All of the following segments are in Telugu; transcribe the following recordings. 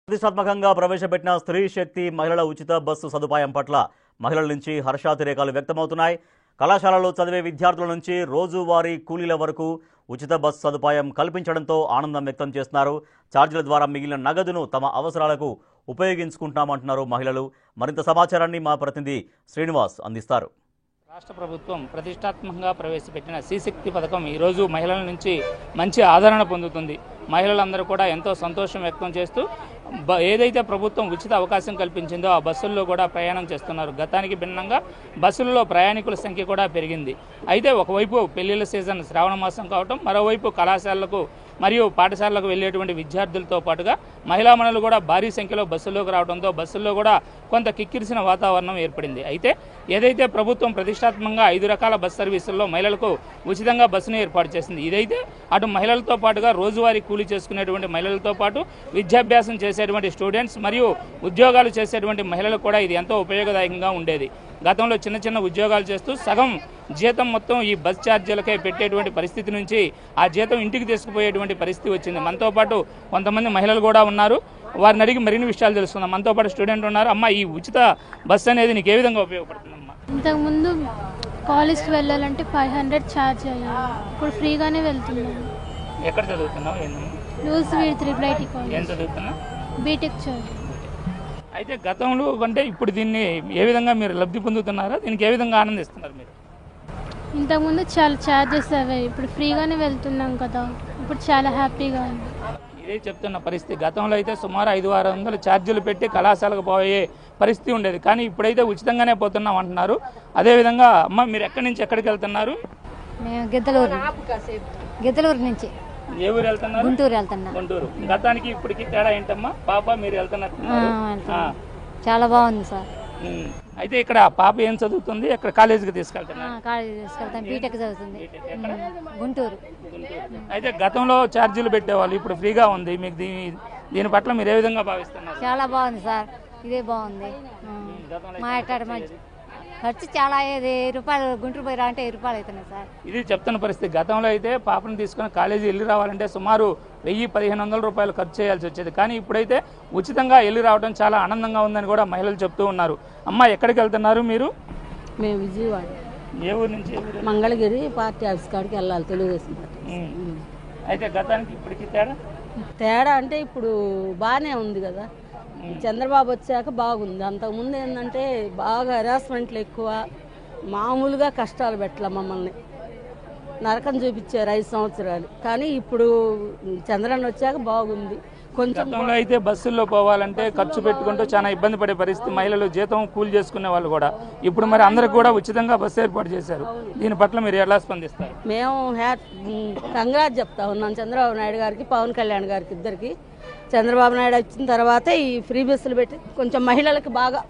ప్రతిష్టాత్మకంగా ప్రవేశపెట్టిన స్త్రీ శక్తి మహిళల ఉచిత బస్సు సదుపాయం పట్ల మహిళల నుంచి హర్షాతిరేకాలు వ్యక్తమవుతున్నాయి. కళాశాలలో చదివే విద్యార్థుల నుంచి రోజువారీ కూలీల వరకు ఉచిత బస్సు సదుపాయం కల్పించడంతో ఆనందం వ్యక్తం చేస్తున్నారు. ఛార్జీల ద్వారా మిగిలిన నగదును తమ అవసరాలకు ఉపయోగించుకుంటామంటున్నారు మహిళలు. మరింత సమాచారాన్ని మా ప్రతినిధి శ్రీనివాస్ అందిస్తారు. రాష్ట్ర ప్రభుత్వం ప్రతిష్టాత్మకంగా ప్రవేశపెట్టిన శ్రీశక్తి పథకం ఈరోజు మహిళల నుంచి మంచి ఆదరణ పొందుతుంది. మహిళలందరూ కూడా ఎంతో సంతోషం వ్యక్తం చేస్తూ ఏదైతే ప్రభుత్వం ఉచిత అవకాశం కల్పించిందో ఆ బస్సుల్లో కూడా ప్రయాణం చేస్తున్నారు. గతానికి భిన్నంగా బస్సులలో ప్రయాణికుల సంఖ్య కూడా పెరిగింది. అయితే ఒకవైపు పెళ్లిళ్ల సీజన్ శ్రావణ మాసం కావటం, మరోవైపు కళాశాలలకు మరియు పాఠశాలలకు వెళ్లేటువంటి విద్యార్థులతో పాటుగా మహిళామణులు కూడా భారీ సంఖ్యలో బస్సుల్లోకి రావడంతో బస్సుల్లో కూడా కొంత కిక్కిరిసిన వాతావరణం ఏర్పడింది. అయితే ఏదైతే ప్రభుత్వం ప్రతిష్టాత్మకంగా 5 రకాల బస్ సర్వీసుల్లో మహిళలకు ఉచితంగా బస్సును ఏర్పాటు చేసింది. ఇదైతే అటు మహిళలతో పాటుగా రోజువారీ కూలీ చేసుకునేటువంటి మహిళలతో పాటు విద్యాభ్యాసం చేసేటువంటి స్టూడెంట్స్ మరియు ఉద్యోగాలు చేసేటువంటి మహిళలకు కూడా ఇది ఎంతో ఉపయోగదాయకంగా ఉండేది. గతంలో చిన్న చిన్న ఉద్యోగాలు చేస్తూ సగం జీతం మొత్తం ఈ బస్ ఛార్జీలకే పెట్టేటువంటి పరిస్థితి నుంచి ఆ జీతం ఇంటికి తీసుకుపోయేటువంటి పరిస్థితి వచ్చింది. మనతో పాటు కొంతమంది మహిళలు కూడా ఉన్నారు. వారిని అడిగి మరిన్ని విషయాలు తెలుసుకుందాం. మనతో పాటు స్టూడెంట్ ఉన్నారు. అమ్మ, ఈ ఉచిత బస్ అనేది నీకు ఏ విధంగా ఉపయోగపడుతుందమ్మా? ఇంతకుముందు కాలేజ్కి వెళ్ళాలంటే 500 ఛార్జ్ అయ్యాయి. ఇప్పుడు ఫ్రీగానే వెళ్తున్నాను. ఎక్కడ చదువుతున్నావు? లూస్ వీడ్ IIIT కాలేజ్. ఏం చదువుతున్నావు? బీటెక్ చదువు. అయితే గతంలో అంటే ఇప్పుడు దీన్ని ఏ విధంగా మీరు లబ్ధి పొందుతున్నారా? దీనికి ఏ విధంగా ఆనందిస్తున్నారు మీరు? ఇంతకుముందు చాలా ఛార్జెస్ అయ్యాయి. ఇప్పుడు ఫ్రీగానే వెళ్తున్నాం కదా, ఇప్పుడు చాలా హ్యాపీగా ఉంది. ఇదే చెప్తున్న పరిస్థితి. గతంలో అయితే సుమారు 500-600 ఛార్జీలు పెట్టి కళాశాలకు పోయే పరిస్థితి ఉండేది. కానీ ఇప్పుడైతే ఉచితంగానే పోతున్నాం అంటున్నారు. అదేవిధంగా అమ్మ, మీరు ఎక్కడి నుంచి ఎక్కడికి వెళ్తున్నారు? మేము గిద్దలూరు నుంచి. ఏ ఊరు వెళ్తున్నారు? గుంటూరు వెళ్తున్నా. గుంటూరు. గతానికి ఇప్పటికి తేడా ఏంటమ్మా? పాప మీరు వెళ్తున్నారు? చాలా బాగుంది సార్. అయితే ఇక్కడ పాప ఏం చదువుతుంది? ఎక్కడ కాలేజీకి తీసుకెళ్తున్నారు? కాలేజీ తీసుకెళ్తాం. బీటెక్ చదువుతుంది. గుంటూరు. అయితే గతంలో ఛార్జీలు పెట్టేవాళ్ళు, ఇప్పుడు ఫ్రీగా ఉంది. మీకు దీని పట్ల మీరు ఏ విధంగా భావిస్తున్నారు? చాలా బాగుంది సార్. ఇదే బాగుంది. మా ఎక్కడ ఖర్చు చాలా 10 రూపాయలు, గుంటూరు పోయి రాంటే 10 రూపాయలు అవుతున్నాయి సార్. ఇది చెప్తున్న పరిస్థితి. గతంలో అయితే పాపను తీసుకుని కాలేజీ వెళ్ళి రావాలంటే సుమారు 1000-1500 రూపాయలు ఖర్చు చేయాల్సి వచ్చేది. కానీ ఇప్పుడైతే ఉచితంగా వెళ్ళి రావడం చాలా ఆనందంగా ఉందని కూడా మహిళలు చెప్తూ ఉన్నారు. అమ్మ, ఎక్కడికి వెళ్తున్నారు మీరు? మేము విజయవాడ. ఏ ఊరు నుంచి? మంగళగిరి పార్టీ ఆఫీస్ కాడికి వెళ్ళాలి, తెలుగుదేశం పార్టీ. అయితే గతానికి ఇప్పటికి తేడా అంటే ఇప్పుడు బాగానే ఉంది కదా. చంద్రబాబు వచ్చాక బాగుంది. అంతకుముందు ఏంటంటే బాగా హెరాస్మెంట్లు ఎక్కువ, మామూలుగా కష్టాలు పెట్టలే మమ్మల్ని, నరకం చూపించారు 5 సంవత్సరాలు. కానీ ఇప్పుడు చంద్రన్న వచ్చాక బాగుంది. కొంచెం అయితే బస్సుల్లో పోవాలంటే ఖర్చు పెట్టుకుంటూ చాలా ఇబ్బంది పడే పరిస్థితి. మహిళలు జీతం కూలి చేసుకునే వాళ్ళు కూడా. ఇప్పుడు మరి అందరికి కూడా ఉచితంగా బస్సు ఏర్పాటు చేశారు. దీని పట్ల మీరు ఎలా స్పందిస్తారు? మేము కంగ్రాట్ చెప్తా ఉన్నాం చంద్రబాబు నాయుడు గారికి, పవన్ కళ్యాణ్ గారికి, ఇద్దరికి. చంద్రబాబు నాయుడు వచ్చిన తర్వాత ఈ ఫ్రీ బస్సులు పెట్టి కొంచెం మహిళలకు బాగా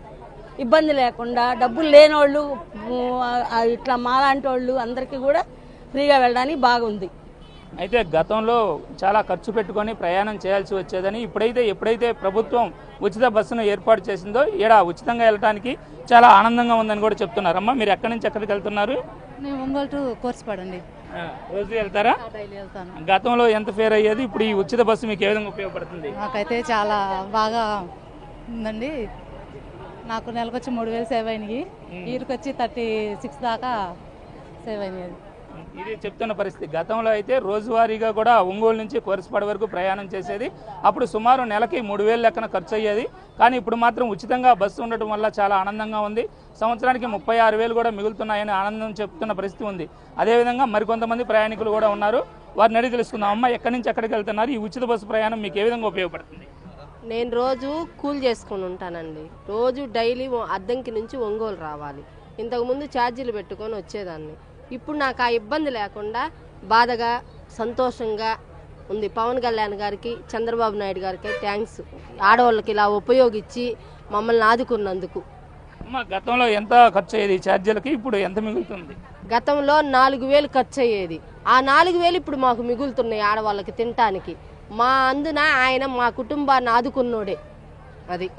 ఇబ్బంది లేకుండా, డబ్బులు లేనోళ్ళు ఇట్లా మాలాంటి వాళ్ళు అందరికీ కూడా ఫ్రీగా వెళ్ళడానికి బాగుంది. అయితే గతంలో చాలా ఖర్చు పెట్టుకొని ప్రయాణం చేయాల్సి వచ్చేదని, ఎప్పుడైతే ప్రభుత్వం ఉచిత బస్సును ఏర్పాటు చేసిందో ఈడ ఉచితంగా వెళ్ళడానికి చాలా ఆనందంగా ఉందని కూడా చెప్తున్నారమ్మా. మీరు ఎక్కడి నుంచి ఎక్కడికి వెళ్తున్నారు? మేము ఒంగోలు టు కోర్సుపాడండి. రోజు వెళ్తారా? గతంలో ఎంత ఫేర్ అయ్యేది? ఇప్పుడు ఈ ఉచిత బస్సు మీకు ఏ విధంగా ఉపయోగపడుతుంది? నాకైతే చాలా బాగా ఉందండి. నాకు నెలకొచ్చి 3000 సేవ్ అయినాయి. వీరికొచ్చి 36 దాకా సేవ్ అయినాయి. ఇది చెప్తున్న పరిస్థితి. గతంలో అయితే రోజువారీగా కూడా ఒంగోలు నుంచి కోరసపాడు వరకు ప్రయాణం చేసేది. అప్పుడు సుమారు నెలకి 3000 లెక్కన ఖర్చు అయ్యేది. కానీ ఇప్పుడు మాత్రం ఉచితంగా బస్సు ఉండటం వల్ల చాలా ఆనందంగా ఉంది. సంవత్సరానికి 36,000 కూడా మిగులుతున్నాయని ఆనందం చెప్తున్న పరిస్థితి ఉంది. అదేవిధంగా మరికొంతమంది ప్రయాణికులు కూడా ఉన్నారు. వారిని అడిగి తెలుసుకుందాం. అమ్మ, ఎక్కడి నుంచి ఎక్కడికి వెళ్తున్నారు? ఈ ఉచిత బస్సు ప్రయాణం మీకు ఏ విధంగా ఉపయోగపడుతుంది? నేను రోజు కూలి చేసుకుని ఉంటానండి. రోజు డైలీ అద్దంకి నుంచి ఒంగోలు రావాలి. ఇంతకుముందు ఛార్జీలు పెట్టుకొని వచ్చేదాన్ని. ఇప్పుడు నాకు ఆ ఇబ్బంది లేకుండా బాధగా, సంతోషంగా ఉంది. పవన్ కళ్యాణ్ గారికి, చంద్రబాబు నాయుడు గారికి థ్యాంక్స్. ఆడవాళ్ళకి ఇలా ఉపయోగించి మమ్మల్ని ఆదుకున్నందుకు. గతంలో ఎంత ఖర్చు అయ్యేది ఛార్జీలకి? ఇప్పుడు ఎంత మిగులుతుంది? గతంలో 4000 ఖర్చు అయ్యేది. ఆ 4000 ఇప్పుడు మాకు మిగులుతున్నాయి ఆడవాళ్ళకి తినటానికి. మా అందున ఆయన మా కుటుంబాన్ని ఆదుకున్నోడే. అది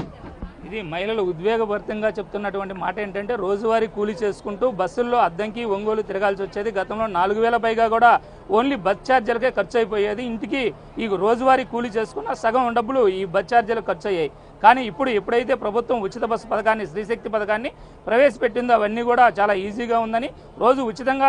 ఇది మహిళలు ఉద్వేగభరితంగా చెప్తున్నటువంటి మాట ఏంటంటే, రోజువారీ కూలీ చేసుకుంటూ బస్సుల్లో అద్దంకి ఒంగోలు తిరగాల్సి వచ్చేది. గతంలో 4000 పైగా కూడా ఓన్లీ బస్ ఛార్జీలకే ఖర్చు అయిపోయేది. ఇంటికి ఈ రోజువారీ కూలీ చేసుకున్న సగం డబ్బులు ఈ బస్ ఛార్జీలకు ఖర్చు అయ్యాయి. కానీ ఎప్పుడైతే ప్రభుత్వం ఉచిత బస్సు పథకాన్ని, స్త్రీశక్తి పథకాన్ని ప్రవేశపెట్టిందో అవన్నీ కూడా చాలా ఈజీగా ఉందని, రోజు ఉచితంగా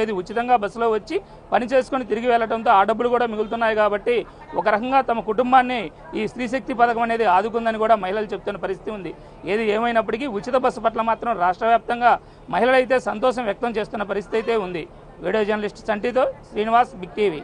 ఏది ఉచితంగా బస్సులో వచ్చి పని చేసుకొని తిరిగి వెళ్ళడంతో ఆ డబ్బులు కూడా మిగులుతున్నాయి. కాబట్టి ఒక రకంగా తమ కుటుంబాన్ని ఈ స్త్రీశక్తి పథకం అనేది ఆదుకుందని కూడా మహిళలు చెప్తున్న పరిస్థితి ఉంది. ఏది ఏమైనప్పటికీ ఉచిత బస్సు పట్ల మాత్రం రాష్ట్ర వ్యాప్తంగా మహిళలైతే సంతోషం వ్యక్తం చేస్తున్న పరిస్థితి అయితే ఉంది. వీడియో జర్నలిస్ట్ సంటితో శ్రీనివాస్, బిగ్ టీవీ.